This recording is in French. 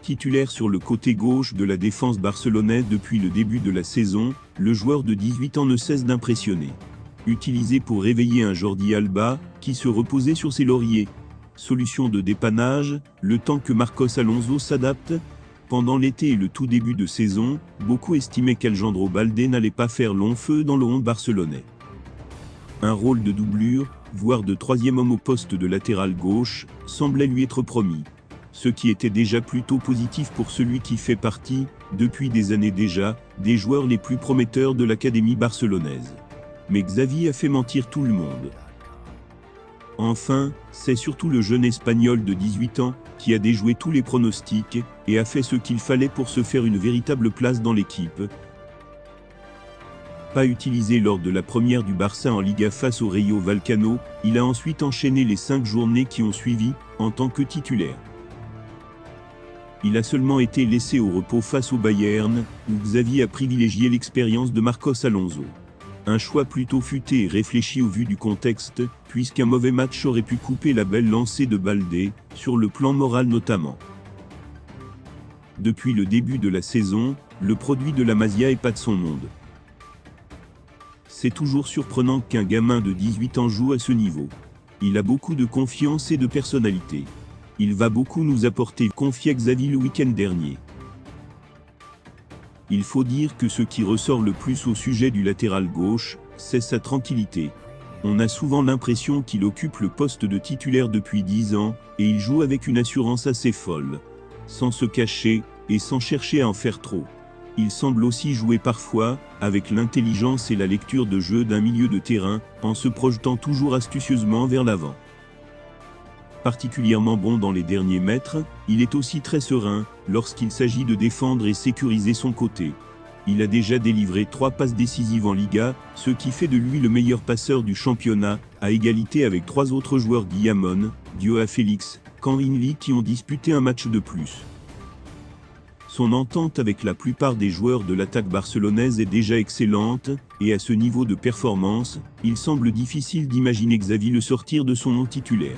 Titulaire sur le côté gauche de la défense barcelonaise depuis le début de la saison, le joueur de 18 ans ne cesse d'impressionner. Utilisé pour réveiller un Jordi Alba, qui se reposait sur ses lauriers. Solution de dépannage, le temps que Marcos Alonso s'adapte. Pendant l'été et le tout début de saison, beaucoup estimaient qu'Alejandro Baldé n'allait pas faire long feu dans le 11 barcelonais. Un rôle de doublure, voire de troisième homme au poste de latéral gauche, semblait lui être promis. Ce qui était déjà plutôt positif pour celui qui fait partie, depuis des années déjà, des joueurs les plus prometteurs de l'académie barcelonaise. Mais Xavi a fait mentir tout le monde. Enfin, c'est surtout le jeune Espagnol de 18 ans, qui a déjoué tous les pronostics, et a fait ce qu'il fallait pour se faire une véritable place dans l'équipe. Pas utilisé lors de la première du Barça en Liga face au Rayo Vallecano, il a ensuite enchaîné les 5 journées qui ont suivi, en tant que titulaire. Il a seulement été laissé au repos face au Bayern, où Xavi a privilégié l'expérience de Marcos Alonso. Un choix plutôt futé et réfléchi au vu du contexte, puisqu'un mauvais match aurait pu couper la belle lancée de Baldé, sur le plan moral notamment. Depuis le début de la saison, le produit de la Masia est pas de son monde. C'est toujours surprenant qu'un gamin de 18 ans joue à ce niveau. Il a beaucoup de confiance et de personnalité. Il va beaucoup nous apporter, confiait Xavi le week-end dernier. Il faut dire que ce qui ressort le plus au sujet du latéral gauche, c'est sa tranquillité. On a souvent l'impression qu'il occupe le poste de titulaire depuis 10 ans, et il joue avec une assurance assez folle. Sans se cacher, et sans chercher à en faire trop. Il semble aussi jouer parfois, avec l'intelligence et la lecture de jeu d'un milieu de terrain, en se projetant toujours astucieusement vers l'avant. Particulièrement bon dans les derniers mètres, il est aussi très serein, lorsqu'il s'agit de défendre et sécuriser son côté. Il a déjà délivré 3 passes décisives en Liga, ce qui fait de lui le meilleur passeur du championnat, à égalité avec 3 autres joueurs Guillamon, Joao Félix, Henry Lee qui ont disputé un match de plus. Son entente avec la plupart des joueurs de l'attaque barcelonaise est déjà excellente, et à ce niveau de performance, il semble difficile d'imaginer Xavi le sortir de son nom titulaire.